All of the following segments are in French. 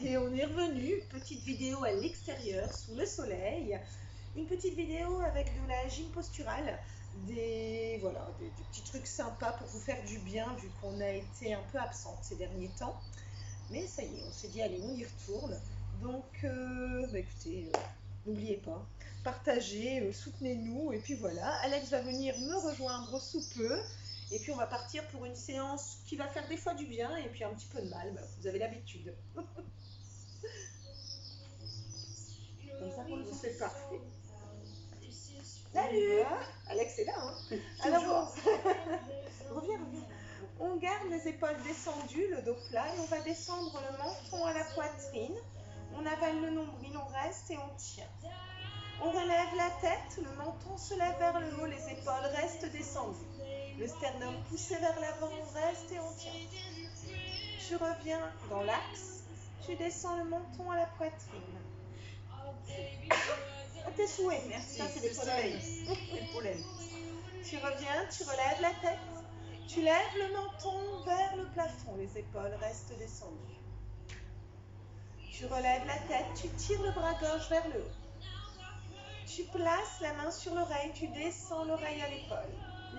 Et on est revenu, petite vidéo à l'extérieur, sous le soleil. Une petite vidéo avec de la gym posturale, des petits trucs sympas pour vous faire du bien, vu qu'on a été un peu absente ces derniers temps. Mais ça y est, on s'est dit, allez, on y retourne. Donc, écoutez, n'oubliez pas, partagez, soutenez-nous. Et puis voilà, Alex va venir me rejoindre sous peu. Et puis on va partir pour une séance qui va faire des fois du bien et puis un petit peu de mal. Vous avez l'habitude. Comme ça, c'est parfait. Salut, Alex est là, hein. Alors, reviens. On garde les épaules descendues, le dos plat, et on va descendre le menton à la poitrine. On avale le nombril, on reste et on tient. On relève la tête, le menton se lève vers le haut, les épaules restent descendues. Le sternum poussé vers l'avant, on reste et on tient. Tu reviens dans l'axe, tu descends le menton à la poitrine. À tes souhaits, merci. Ça, c'est le soleil. C'est le pollen. Tu reviens, tu relèves la tête. Tu lèves le menton vers le plafond. Les épaules restent descendues. Tu relèves la tête. Tu tires le bras gauche vers le haut. Tu places la main sur l'oreille. Tu descends l'oreille à l'épaule.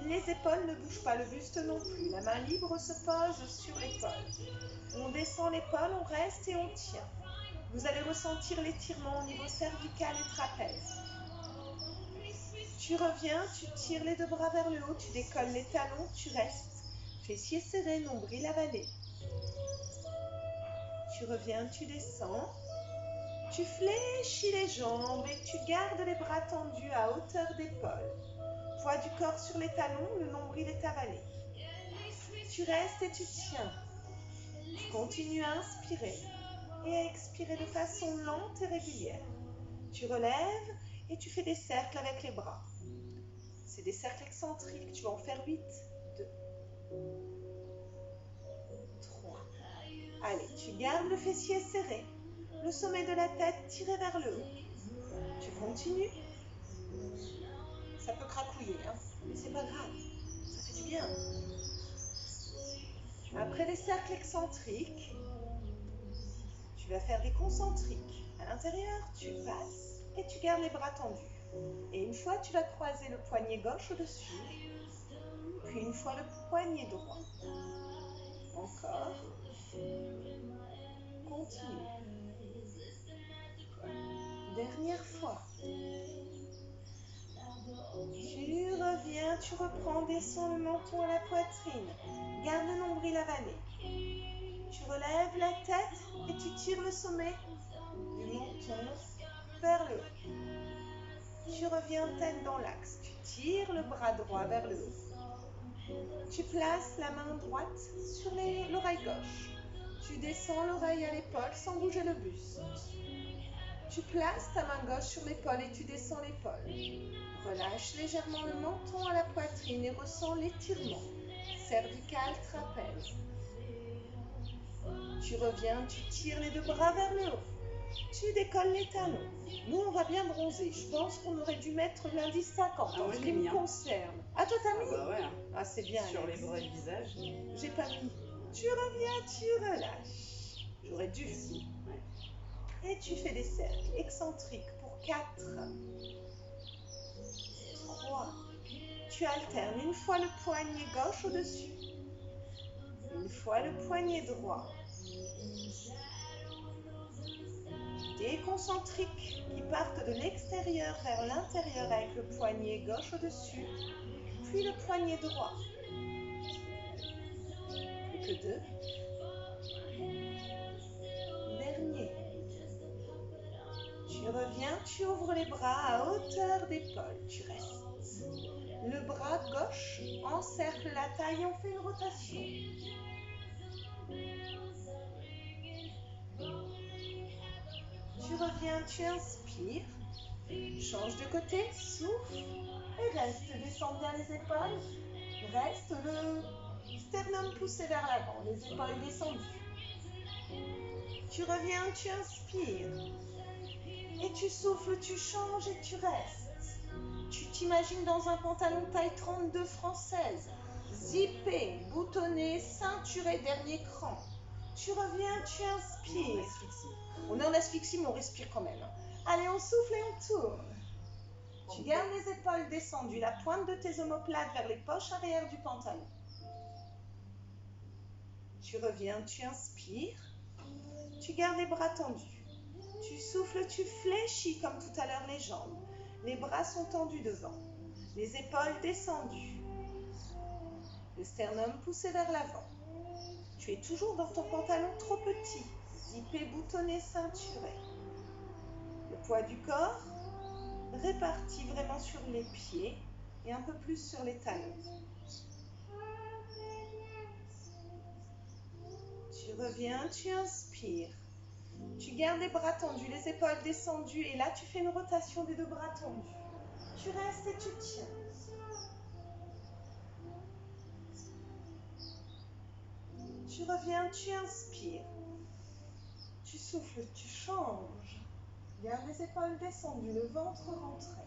Les épaules ne bougent pas, le buste non plus. La main libre se pose sur l'épaule. On descend l'épaule, on reste et on tient. Vous allez ressentir l'étirement au niveau cervical et trapèze. Tu reviens, tu tires les deux bras vers le haut, tu décolles les talons, tu restes. Fessiers serrés, nombril avalé. Tu reviens, tu descends. Tu fléchis les jambes et tu gardes les bras tendus à hauteur d'épaule. Poids du corps sur les talons, le nombril est avalé. Tu restes et tu tiens. Tu continues à inspirer et à expirer de façon lente et régulière. Tu relèves et tu fais des cercles avec les bras. C'est des cercles excentriques, tu vas en faire 8, 2, 3. Allez, tu gardes le fessier serré, le sommet de la tête tiré vers le haut. Tu continues. Ça peut cracouiller, hein, mais c'est pas grave, ça fait du bien. Après les cercles excentriques, tu vas faire des concentriques. À l'intérieur, tu passes et tu gardes les bras tendus. Et une fois, tu vas croiser le poignet gauche au-dessus, puis une fois le poignet droit. Encore. Continue. Dernière fois. Tu reviens, tu reprends, descends le menton à la poitrine. Garde le nombril avalé. Tu relèves la tête et tu tires le sommet du menton vers le haut. Tu reviens tête dans l'axe. Tu tires le bras droit vers le haut. Tu places la main droite sur l'oreille gauche. Tu descends l'oreille à l'épaule sans bouger le buste. Tu places ta main gauche sur l'épaule et tu descends l'épaule. Relâche légèrement le menton à la poitrine et ressens l'étirement cervical, trapèze. Tu reviens, tu tires les deux bras vers le haut. Tu décolles les talons. Nous, on va bien bronzer. Je pense qu'on aurait dû mettre l'indice 50 en ce qui me concerne. Ah, toi, t'as mis? Bah ouais. Ah, c'est bien. Sur les bras et le visage. J'ai pas mis. Tu reviens, tu relâches. J'aurais dû. Ouais. Et tu fais des cercles excentriques pour 4, 3. Tu alternes une fois le poignet gauche au-dessus. Une fois le poignet droit. Des concentriques qui partent de l'extérieur vers l'intérieur avec le poignet gauche au-dessus, puis le poignet droit. Plus que 2. Dernier. Tu reviens, tu ouvres les bras à hauteur d'épaule. Tu restes. Le bras gauche encercle la taille et on fait une rotation. Tu reviens, tu inspires, change de côté, souffle et reste. Descends bien les épaules, reste le sternum poussé vers l'avant, les épaules descendues. Tu reviens, tu inspires et tu souffles, tu changes et tu restes. Tu t'imagines dans un pantalon taille 32 française, zippé, boutonné, ceinturé, dernier cran. Tu reviens, tu inspires. On est en asphyxie, mais on respire quand même. Allez, on souffle et on tourne. Tu gardes les épaules descendues, la pointe de tes omoplates vers les poches arrière du pantalon. Tu reviens, tu inspires. Tu gardes les bras tendus. Tu souffles, tu fléchis comme tout à l'heure les jambes. Les bras sont tendus devant. Les épaules descendues. Le sternum poussé vers l'avant. Tu es toujours dans ton pantalon trop petit, zippé, boutonné, ceinturé. Le poids du corps réparti vraiment sur les pieds et un peu plus sur les talons. Tu reviens, tu inspires. Tu gardes les bras tendus, les épaules descendues et là tu fais une rotation des deux bras tendus. Tu restes et tu tiens. Tu reviens, tu inspires. Tu souffles, tu changes. Garde les épaules descendues, le ventre rentré.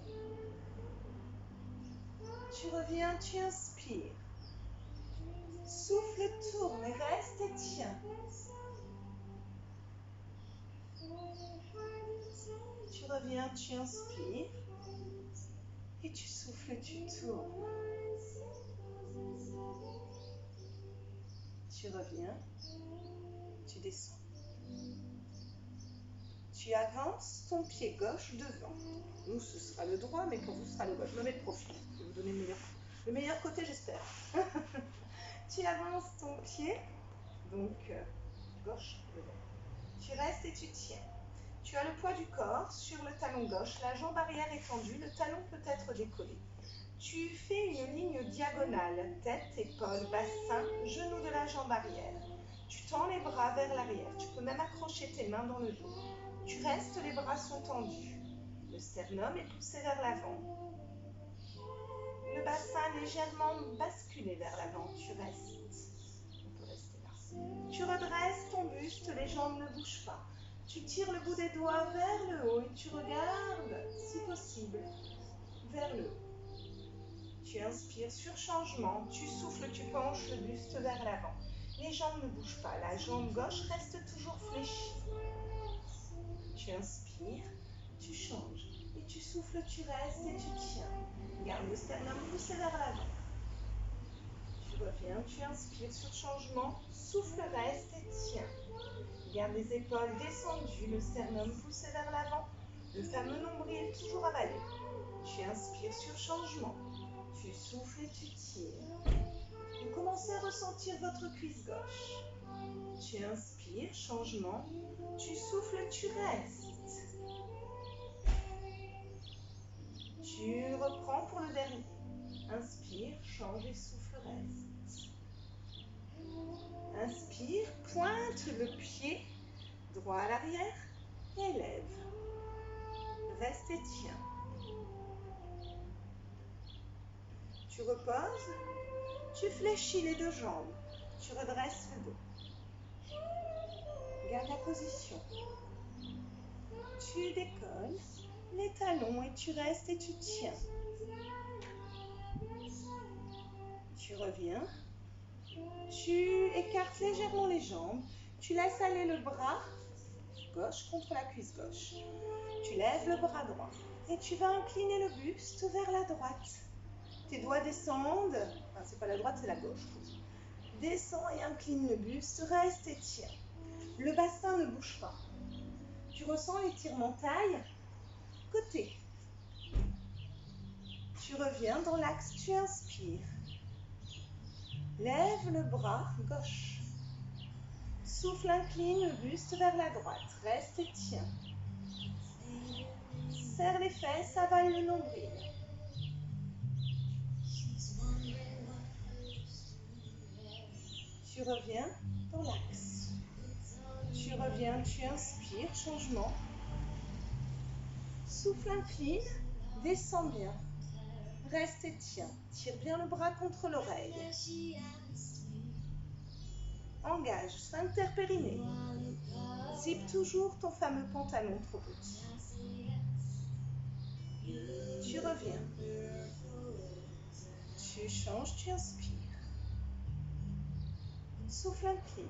Tu reviens, tu inspires. Souffle, tourne, reste et tiens. Tu reviens, tu inspires. Et tu souffles, tu tournes. Tu reviens, tu descends. Tu avances ton pied gauche devant. Nous, ce sera le droit, mais pour vous, ce sera le gauche. Je me mets de profil. Je vais vous donner le meilleur côté, j'espère. Tu avances ton pied, donc gauche devant. Tu restes et tu tiens. Tu as le poids du corps sur le talon gauche, la jambe arrière est tendue, le talon peut être décollé. Tu fais une ligne diagonale, tête, épaules, bassin, genou de la jambe arrière. Tu tends les bras vers l'arrière, tu peux même accrocher tes mains dans le dos. Tu restes, les bras sont tendus. Le sternum est poussé vers l'avant. Le bassin légèrement basculé vers l'avant, tu restes. On peut rester là. Tu redresses ton buste, les jambes ne bougent pas. Tu tires le bout des doigts vers le haut et tu regardes, si possible, vers le haut. Tu inspires sur changement, tu souffles, tu penches le buste vers l'avant. Les jambes ne bougent pas, la jambe gauche reste toujours fléchie. Tu inspires, tu changes et tu souffles, tu restes et tu tiens. Garde le sternum poussé vers l'avant. Tu reviens, tu inspires sur changement, souffle, reste et tiens. Garde les épaules descendues, le sternum poussé vers l'avant, le fameux nombril toujours avalé. Tu inspires sur changement, tu souffles et tu tires. Vous commencez à ressentir votre cuisse gauche. Tu inspires, changement, tu souffles, tu restes. Tu reprends pour le dernier. Inspire, change et souffle, reste. Inspire, pointe le pied droit à l'arrière et lève. Reste et tiens. Tu reposes, tu fléchis les deux jambes, tu redresses le dos. Garde la position. Tu décolles les talons et tu restes et tu tiens. Tu reviens, tu écartes légèrement les jambes, tu laisses aller le bras gauche contre la cuisse gauche. Tu lèves le bras droit et tu vas incliner le buste vers la droite. Tes doigts descendent, enfin c'est pas la droite, c'est la gauche. Descends et incline le buste, reste et tiens. Le bassin ne bouge pas. Tu ressens l'étirement taille, côté. Tu reviens dans l'axe, tu inspires. Lève le bras gauche. Souffle, incline le buste vers la droite. Reste et tiens. Serre les fesses, avale le nombril. Tu reviens dans l'axe. Tu reviens, tu inspires, changement. Souffle, incline, descends bien. Reste et tiens. Tire bien le bras contre l'oreille. Engage, sphincter périnée. Zippe toujours ton fameux pantalon trop petit. Tu reviens. Tu changes, tu inspires. Souffle, incline.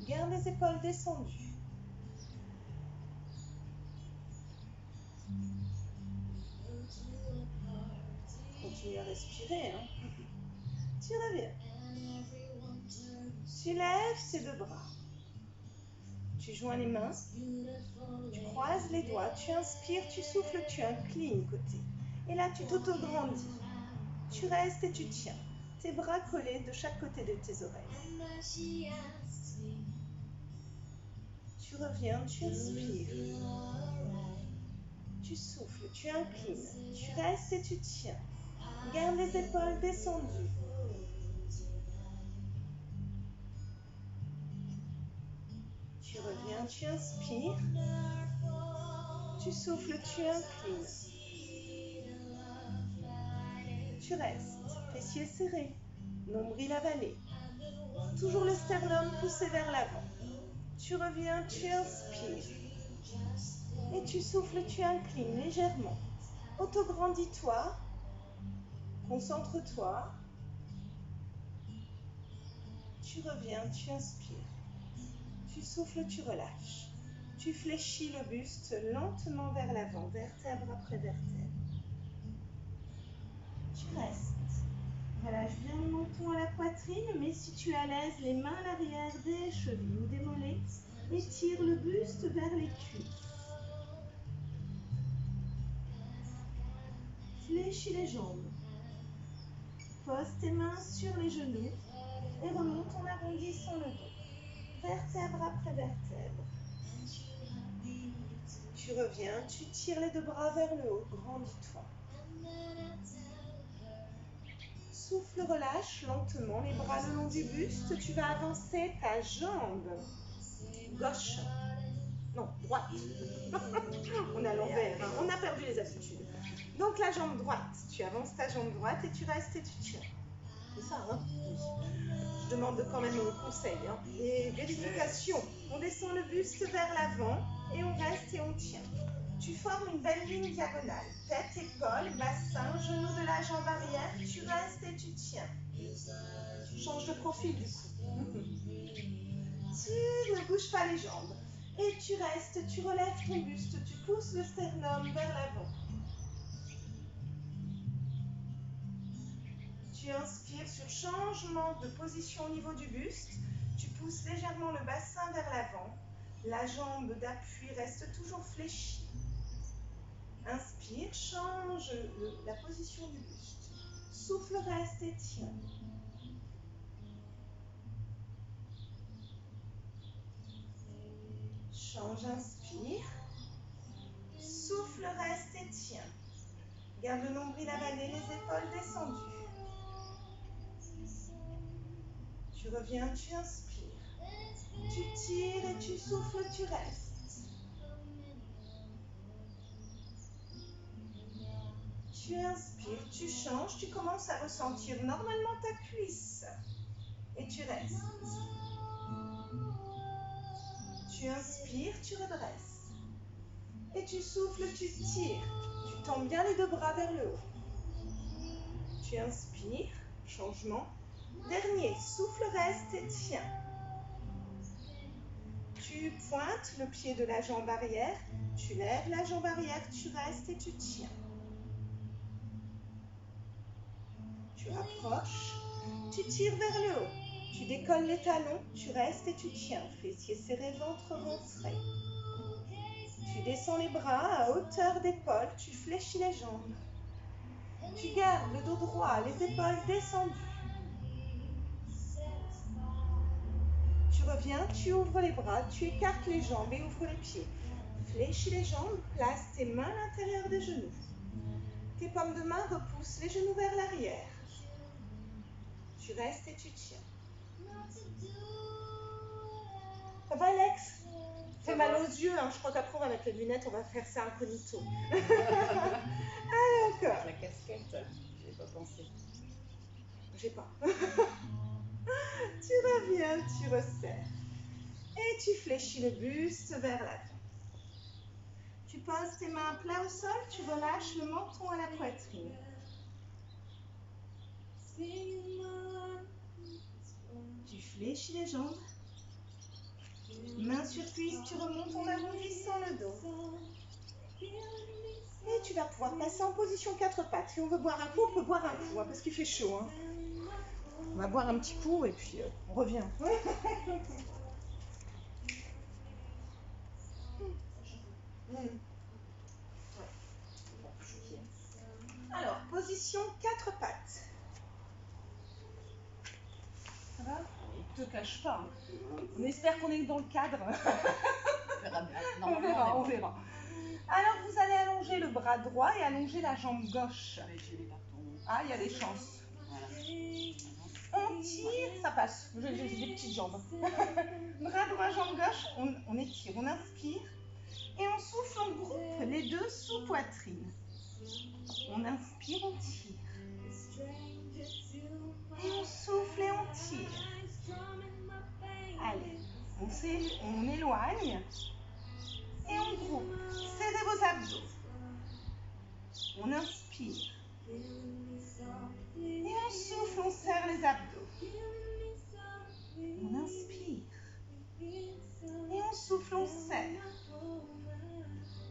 Garde les épaules descendues. Continue à respirer. Hein. Tu reviens. Tu lèves tes deux bras. Tu joins les mains. Tu croises les doigts. Tu inspires, tu souffles, tu inclines côté. Et là, tu t'auto-grandis. Tu restes et tu tiens. Tes bras collés de chaque côté de tes oreilles. Tu reviens, tu inspires. Tu souffles, tu inclines. Tu restes et tu tiens. Garde les épaules descendues. Tu reviens, tu inspires. Tu souffles, tu inclines. Tu restes, fessiers serrés, nombril avalé. Toujours le sternum poussé vers l'avant. Tu reviens, tu inspires. Et tu souffles, tu inclines légèrement. Autograndis-toi. Concentre-toi. Tu reviens, tu inspires. Tu souffles, tu relâches. Tu fléchis le buste lentement vers l'avant, vertèbre après vertèbre. Tu restes. Relâche bien le menton à la poitrine, mais si tu es à l'aise, les mains à l'arrière des chevilles ou des mollets, étire le buste vers les cuisses. Fléchis les jambes. Pose tes mains sur les genoux et remonte en arrondissant le dos. Vertèbre après vertèbre. Tu reviens, tu tires les deux bras vers le haut, grandis-toi. Souffle, relâche lentement les bras le long du buste. Tu vas avancer ta jambe gauche. Non, droite. On est à l'envers, hein. On a perdu les habitudes. Donc la jambe droite, tu avances ta jambe droite et tu restes et tu tiens. C'est ça, hein? Oui. Je demande quand même un conseil, hein. Et vérification. On descend le buste vers l'avant et on reste et on tient. Tu formes une belle ligne diagonale. Tête, épaule, bassin, genou de la jambe arrière. Tu restes et tu tiens. Tu changes de profil du coup. Tu ne bouges pas les jambes. Et tu restes, tu relèves ton buste, tu pousses le sternum vers l'avant. Tu inspires sur changement de position au niveau du buste. Tu pousses légèrement le bassin vers l'avant. La jambe d'appui reste toujours fléchie. Inspire, change la position du buste. Souffle, reste et tiens. Change, inspire. Souffle, reste et tiens. Garde le nombril avalé, les épaules descendues. Tu reviens, tu inspires. Tu tires et tu souffles, tu restes. Tu inspires, tu changes, tu commences à ressentir normalement ta cuisse. Et tu restes. Tu inspires, tu redresses. Et tu souffles, tu tires. Tu tends bien les deux bras vers le haut. Tu inspires, changement. Dernier, souffle, reste et tiens. Tu pointes le pied de la jambe arrière. Tu lèves la jambe arrière, tu restes et tu tiens. Tu rapproches. Tu tires vers le haut. Tu décolles les talons, tu restes et tu tiens. Fessiers serrés, ventre rentré. Tu descends les bras à hauteur d'épaule, tu fléchis les jambes. Tu gardes le dos droit, les épaules descendues. Tu reviens, tu ouvres les bras, tu écartes les jambes et ouvres les pieds. Fléchis les jambes, place tes mains à l'intérieur des genoux. Tes paumes de main repoussent les genoux vers l'arrière. Tu restes et tu tiens. Ça va, Alex? Ça fait mal aux yeux, hein. Je crois qu'après on va mettre les lunettes, on va faire ça incognito. Ah d'accord. La casquette, j'ai pas pensé. J'ai pas. Tu reviens, tu resserres. Et tu fléchis le buste vers l'avant. Tu poses tes mains à plat au sol, tu relâches le menton à la poitrine. Tu fléchis les jambes. Main sur cuisse, tu remontes en avant, glissant le dos. Et tu vas pouvoir passer en position 4 pattes. Si on veut boire un coup, on peut boire un coup, hein, parce qu'il fait chaud. Hein. On va boire un petit coup et puis on revient. Alors, position 4 pattes. Ça va? Ne te cache pas. On espère qu'on est dans le cadre. On verra bien. On verra. Alors, vous allez allonger le bras droit et allonger la jambe gauche. Ah, il y a des chances. Voilà. On tire, ça passe. J'ai des petites jambes. Bras droit, jambe gauche, on étire, on inspire. Et on souffle en groupe, les deux sous poitrine. On inspire, on tire. Et on souffle et on tire. Allez, on éloigne. Et on groupe. Serrez vos abdos. On inspire. Et on souffle, on serre les abdos. On inspire. Et on souffle, on serre.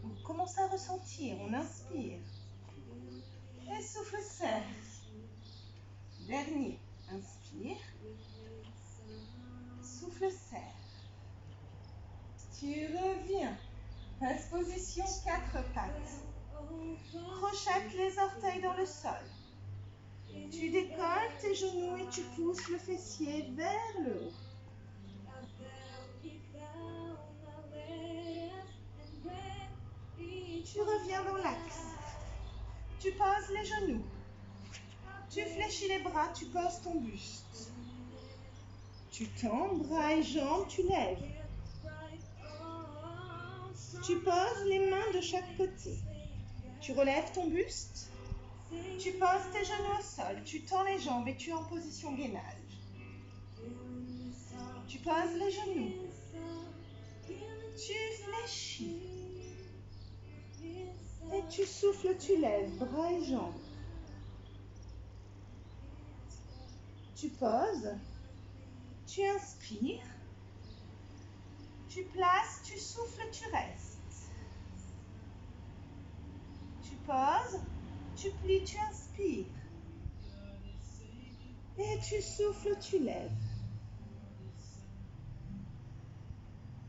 On commence à ressentir. On inspire. Et souffle, serre. Dernier. Inspire. Souffle, serre. Tu reviens. Passe position 4 pattes. Crochette les orteils dans le sol. Tu décolles tes genoux et tu pousses le fessier vers le haut. Tu reviens dans l'axe. Tu poses les genoux. Tu fléchis les bras, tu poses ton buste. Tu tends bras et jambes, tu lèves. Tu poses les mains de chaque côté. Tu relèves ton buste. Tu poses tes genoux au sol. Tu tends les jambes et tu es en position gainage. Tu poses les genoux. Tu fléchis. Et tu souffles, tu lèves, bras et jambes. Tu poses. Tu inspires. Tu places, tu souffles, tu restes. Tu poses. Tu plies, tu inspires. Et tu souffles, tu lèves.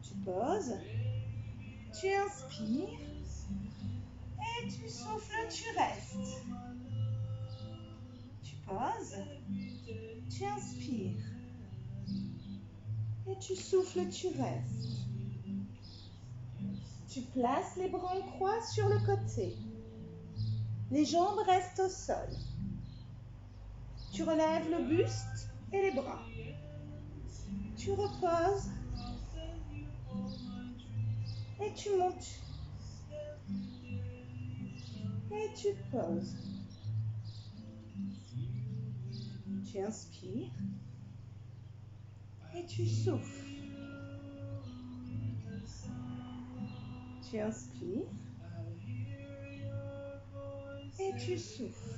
Tu poses. Tu inspires. Et tu souffles, tu restes. Tu poses. Tu inspires. Et tu souffles, tu restes. Tu places les bras en croix sur le côté. Les jambes restent au sol. Tu relèves le buste et les bras. Tu reposes. Et tu montes. Et tu poses. Tu inspires. Et tu souffles. Tu inspires. Et tu souffles.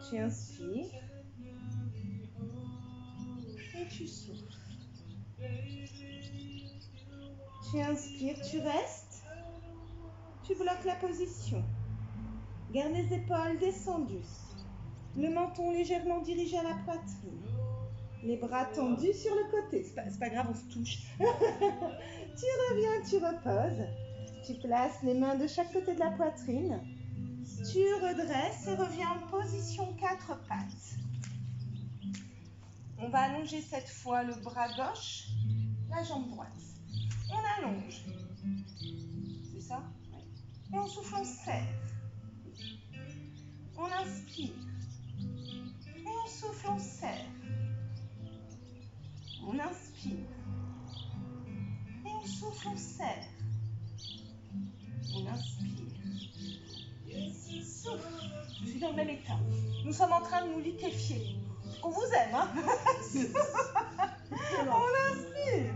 Tu inspires. Et tu souffles. Tu inspires, tu restes. Tu bloques la position. Garde les épaules descendues. Le menton légèrement dirigé à la poitrine. Les bras tendus sur le côté. C'est pas grave, on se touche. Tu reviens, tu reposes. Tu places les mains de chaque côté de la poitrine. Tu redresses et reviens en position 4 pattes. On va allonger cette fois le bras gauche, la jambe droite. On allonge. C'est ça? Oui. Et on souffle, on serre. On inspire. Et on souffle, on serre. On inspire. Et on souffle, on serre. On inspire. Souffle. Je suis dans le même état. Nous sommes en train de nous liquéfier. On vous aime, hein? On inspire.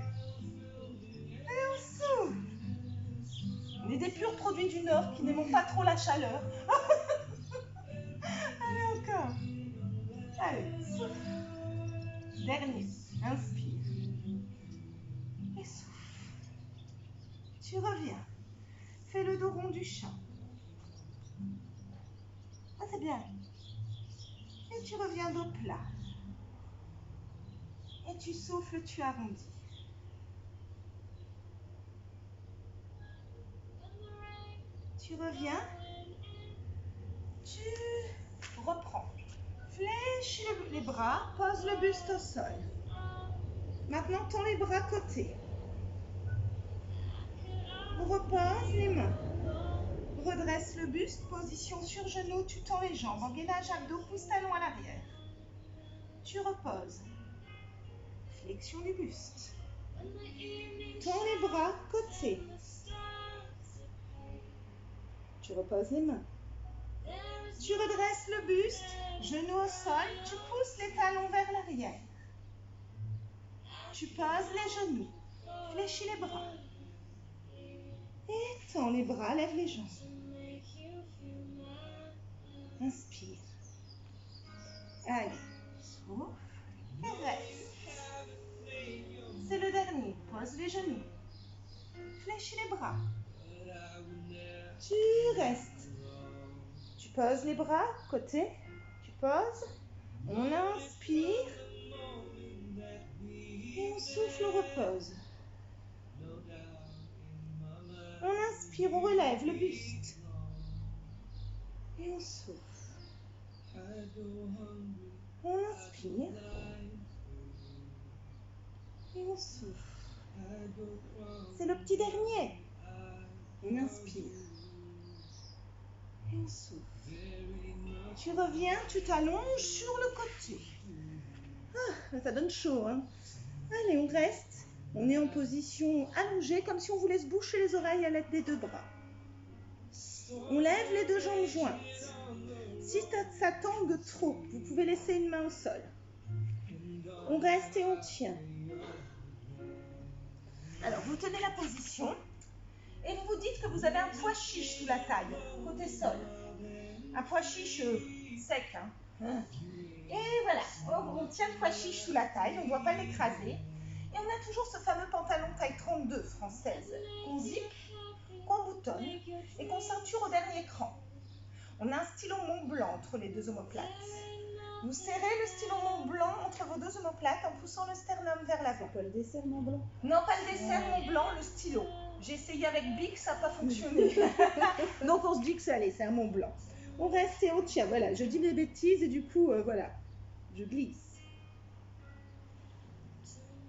Et on souffle. On est des purs produits du Nord qui n'aimons pas trop la chaleur. Allez, encore. Allez, souffle. Dernier. Inspire. Tu reviens. Fais le dos rond du chat. Ah, c'est bien. Et tu reviens dos plat. Et tu souffles, tu arrondis. Tu reviens. Tu reprends. Fléchis les bras, pose le buste au sol. Maintenant, tends les bras côté. Repose les mains. Redresse le buste, position sur genou, tu tends les jambes. Engainage abdos, pousse talon à l'arrière. Tu reposes. Flexion du buste. Tends les bras côté. Tu reposes les mains. Tu redresses le buste, genou au sol, tu pousses les talons vers l'arrière. Tu poses les genoux, fléchis les bras. Et tends les bras, lève les jambes. Inspire. Allez, souffle et reste. C'est le dernier, pose les genoux. Fléchis les bras. Tu restes. Tu poses les bras, côté. Tu poses. On inspire. Et on souffle, on repose. On inspire, on relève le buste. Et on souffle. On inspire. Et on souffle. C'est le petit dernier. On inspire. Et on souffle. Tu reviens, tu t'allonges sur le côté. Ah, ça donne chaud, hein? Allez, on reste. On est en position allongée, comme si on voulait se boucher les oreilles à l'aide des deux bras. On lève les deux jambes jointes. Si ça tangue trop, vous pouvez laisser une main au sol. On reste et on tient. Alors, vous tenez la position et vous vous dites que vous avez un pois chiche sous la taille, côté sol. Un pois chiche sec. Hein. Et voilà, on tient le pois chiche sous la taille, on ne doit pas l'écraser. Et on a toujours ce fameux pantalon taille 32 française qu'on zip, qu'on boutonne et qu'on ceinture au dernier cran. On a un stylo Mont Blanc entre les deux omoplates. Vous serrez le stylo Mont Blanc entre vos deux omoplates en poussant le sternum vers l'avant. C'est pas le dessert Mont Blanc? Non, pas le dessert Mont Blanc, le stylo. J'ai essayé avec Bic, ça n'a pas fonctionné. Donc on se dit que ça allait, c'est un Mont Blanc. On reste et on tient. Voilà, je dis des bêtises et du coup, voilà, je glisse.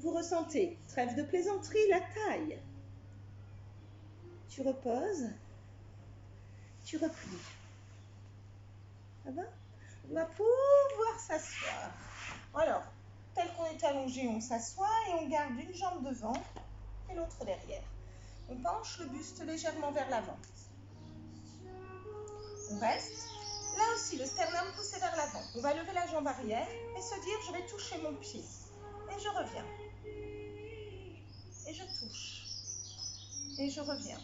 Vous ressentez, trêve de plaisanterie, la taille. Tu reposes, tu replies. Ça va? On va pouvoir s'asseoir. Alors, tel qu'on est allongé, on s'assoit et on garde une jambe devant et l'autre derrière. On penche le buste légèrement vers l'avant. On reste. Là aussi, le sternum poussé vers l'avant. On va lever la jambe arrière et se dire, je vais toucher mon pied. Et je reviens. Et je touche. Et je reviens.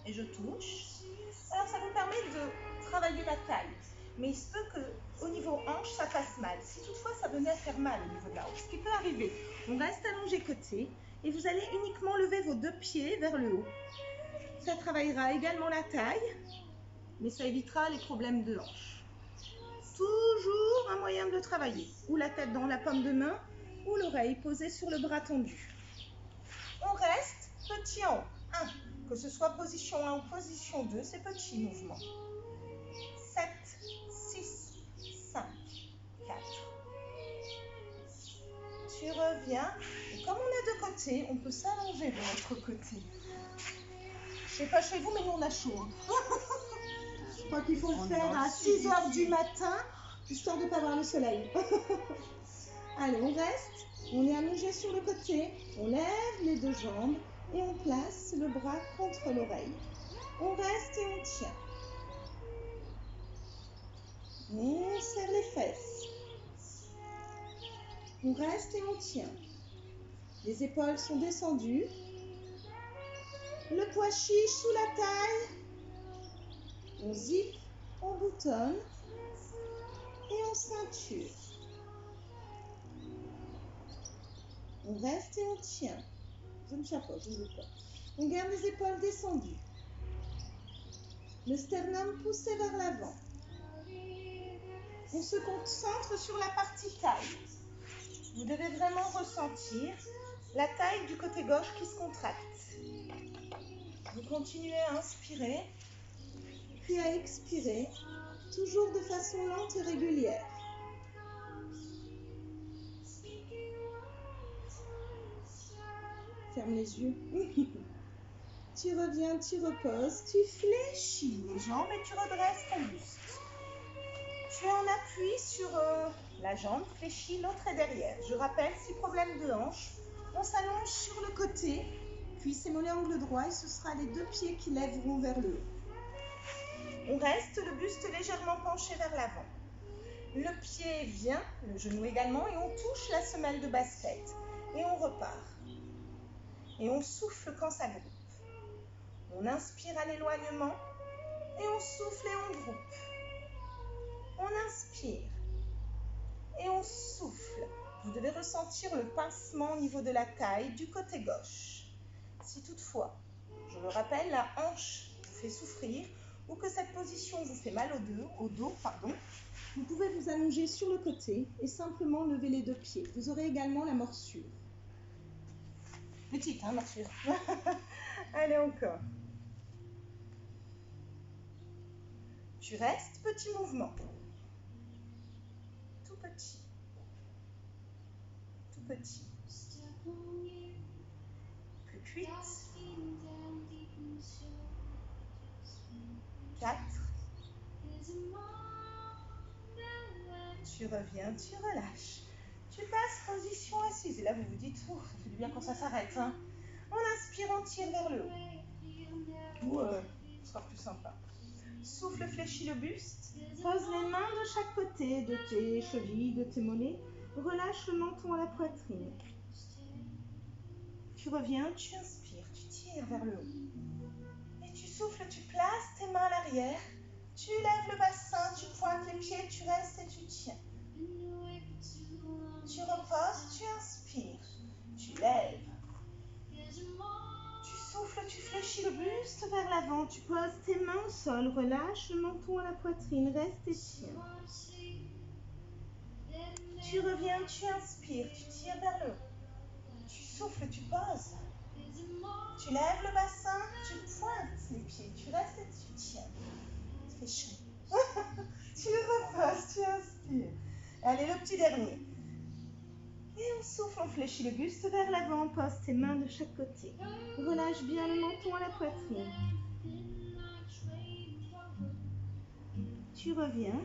Et je touche. Alors, ça vous permet de travailler la taille. Mais il se peut qu'au niveau hanche, ça fasse mal. Si toutefois, ça venait à faire mal au niveau de la hanche, ce qui peut arriver. On reste allongé côté et vous allez uniquement lever vos deux pieds vers le haut. Ça travaillera également la taille, mais ça évitera les problèmes de hanche. Toujours un moyen de le travailler. Ou la tête dans la paume de main, ou l'oreille posée sur le bras tendu. On reste petit en haut. 1. Que ce soit position 1 ou position 2, c'est petit mouvement. 7, 6, 5, 4. Tu reviens. Et comme on a deux côtés, on peut s'allonger de l'autre côté. Je sais pas chez vous, mais nous on a chaud. Je crois qu'il faut le faire à 6 h du matin, histoire de ne pas voir le soleil. Allez, on reste. On est allongé sur le côté. On lève les deux jambes et on place le bras contre l'oreille. On reste et on tient. On serre les fesses. On reste et on tient. Les épaules sont descendues. Le pois chiche sous la taille. On zip, on boutonne et on ceinture. On reste et on tient. Je ne chapeau, je ne veux pas. On garde les épaules descendues. Le sternum poussé vers l'avant. On se concentre sur la partie taille. Vous devez vraiment ressentir la taille du côté gauche qui se contracte. Vous continuez à inspirer, puis à expirer, toujours de façon lente et régulière. Ferme les yeux. Tu reviens, tu reposes, tu fléchis les jambes et tu redresses ton buste. Tu es en appui sur la jambe fléchie, l'autre est derrière. Je rappelle, si problème de hanche, on s'allonge sur le côté, puis c'est mollet angle droit et ce sera les deux pieds qui lèveront vers le haut. On reste le buste légèrement penché vers l'avant. Le pied vient, le genou également, et on touche la semelle de basket. Et on repart. Et on souffle quand ça groupe. On inspire à l'éloignement et on souffle et on groupe. On inspire et on souffle. Vous devez ressentir le pincement au niveau de la taille du côté gauche. Si toutefois, je le rappelle, la hanche vous fait souffrir ou que cette position vous fait mal au dos, vous pouvez vous allonger sur le côté et simplement lever les deux pieds. Vous aurez également la morsure. Petite, morsure. Allez, encore. Tu restes, petit mouvement. Tout petit. Tout petit. Plus 8. 4. Tu reviens, tu relâches. Tu passes position assise. Et là, vous vous dites, ça fait du bien quand ça s'arrête. Hein. On inspire, on tire vers le haut. Ce sera plus sympa. Souffle, fléchis le buste. Pose les mains de chaque côté de tes chevilles, de tes mollets. Relâche le menton à la poitrine. Tu reviens, tu inspires, tu tires vers le haut. Et tu souffles, tu places tes mains à l'arrière. Tu lèves le bassin, tu pointes les pieds, tu restes et tu tiens. Tu reposes, tu inspires, tu lèves. Tu souffles, tu fléchis le buste vers l'avant. Tu poses tes mains au sol, relâche le menton à la poitrine, reste et tiens. Tu reviens, tu inspires, tu tires vers le haut. Tu souffles, tu poses. Tu lèves le bassin, tu pointes les pieds, tu restes et tu tiens. Il fait chaud. Tu reposes, tu inspires. Allez, le petit dernier. Et on souffle, on fléchit le buste vers l'avant, pose tes mains de chaque côté. Relâche bien le menton à la poitrine. Tu reviens.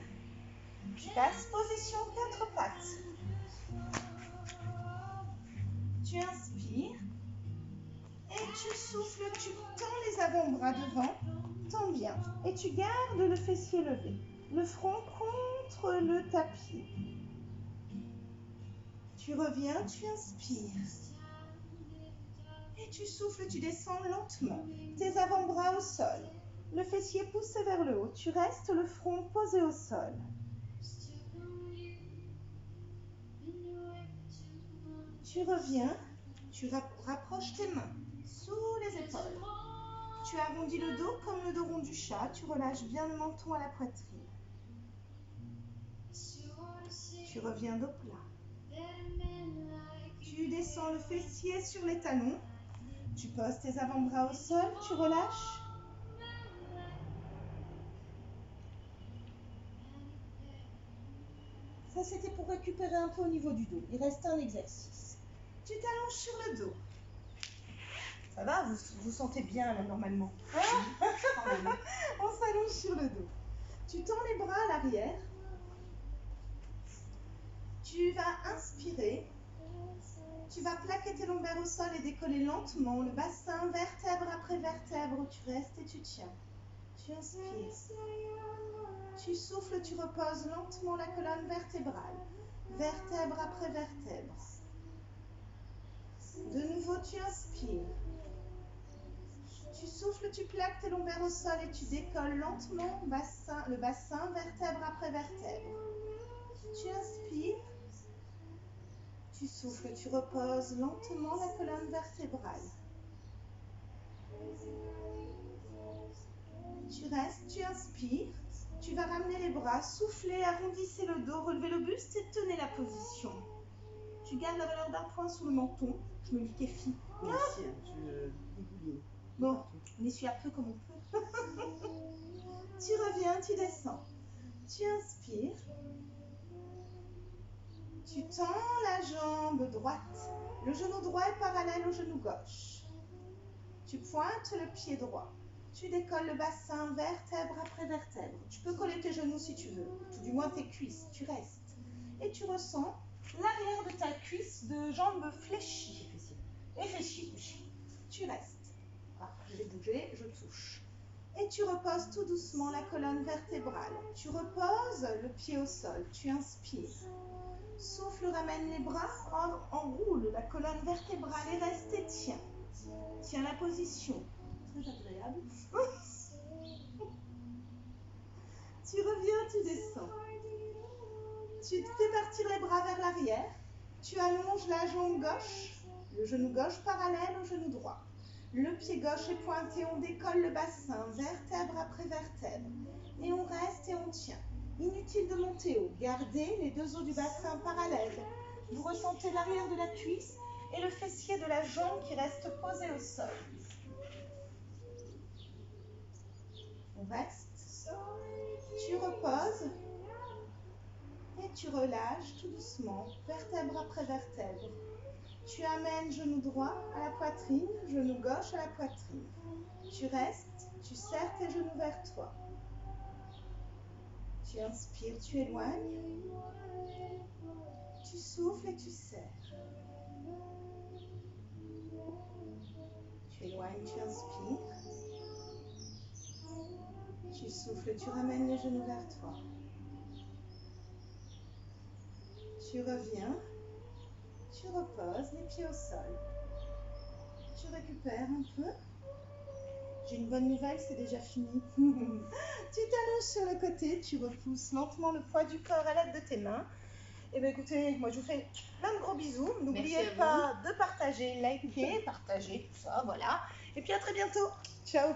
Tu passes position 4 pattes. Tu inspires. Et tu souffles, tu tends les avant-bras devant. Tends bien. Et tu gardes le fessier levé. Le front contre le tapis. Tu reviens, tu inspires. Et tu souffles, tu descends lentement. Tes avant-bras au sol. Le fessier poussé vers le haut. Tu restes le front posé au sol. Tu reviens. Tu rapproches tes mains sous les épaules. Tu arrondis le dos comme le dos rond du chat. Tu relâches bien le menton à la poitrine. Tu reviens dos plat. Tu descends le fessier sur les talons. Tu poses tes avant-bras au sol. Tu relâches. Ça, c'était pour récupérer un peu au niveau du dos. Il reste un exercice. Tu t'allonges sur le dos. Ça va, vous sentez bien là normalement. On s'allonge sur le dos. Tu tends les bras à l'arrière. Tu vas inspirer. Tu vas plaquer tes lombaires au sol et décoller lentement le bassin, vertèbre après vertèbre. Tu restes et tu tiens. Tu inspires. Tu souffles, tu reposes lentement la colonne vertébrale. Vertèbre après vertèbre. De nouveau, tu inspires. Tu souffles, tu plaques tes lombaires au sol et tu décolles lentement le bassin, vertèbre après vertèbre. Tu inspires. Tu souffles, tu reposes lentement la colonne vertébrale. Tu restes, tu inspires. Tu vas ramener les bras, souffler, arrondissez le dos, relevez le buste et tenez la position. Tu gardes la valeur d'un point sous le menton. Je me liquéfie. Moi aussi, hein, je dégouline. Bon, on essuie un peu comme on peut. Tu reviens, tu descends. Tu inspires. Tu tends la jambe droite. Le genou droit est parallèle au genou gauche. Tu pointes le pied droit. Tu décolles le bassin vertèbre après vertèbre. Tu peux coller tes genoux si tu veux, tout du moins tes cuisses. Tu restes. Et tu ressens l'arrière de ta cuisse de jambe fléchie. Et fléchie, oui. Tu restes. Ah, je vais bouger, je touche. Et tu reposes tout doucement la colonne vertébrale. Tu reposes le pied au sol. Tu inspires. Souffle, ramène les bras, enroule la colonne vertébrale et reste et tiens. Tiens la position. Très agréable. Tu reviens, tu descends. Tu fais partir les bras vers l'arrière. Tu allonges la jambe gauche, le genou gauche parallèle au genou droit. Le pied gauche est pointé, on décolle le bassin, vertèbre après vertèbre. Et on reste et on tient. Inutile de monter haut. Gardez les deux os du bassin parallèles. Vous ressentez l'arrière de la cuisse et le fessier de la jambe qui reste posé au sol. On reste. Tu reposes. Et tu relâches tout doucement, vertèbre après vertèbre. Tu amènes genou droit à la poitrine, genou gauche à la poitrine. Tu restes, tu serres tes genoux vers toi. Tu inspires, tu éloignes. Tu souffles et tu serres. Tu éloignes, tu inspires. Tu souffles, tu ramènes les genoux vers toi. Tu reviens. Tu reposes les pieds au sol. Tu récupères un peu. J'ai une bonne nouvelle, c'est déjà fini. Tu t'allonges sur le côté, tu repousses lentement le poids du corps à l'aide de tes mains. Et bien écoutez, moi je vous fais plein de gros bisous. N'oubliez pas de partager, liker, partager tout ça, voilà. Et puis à très bientôt. Ciao.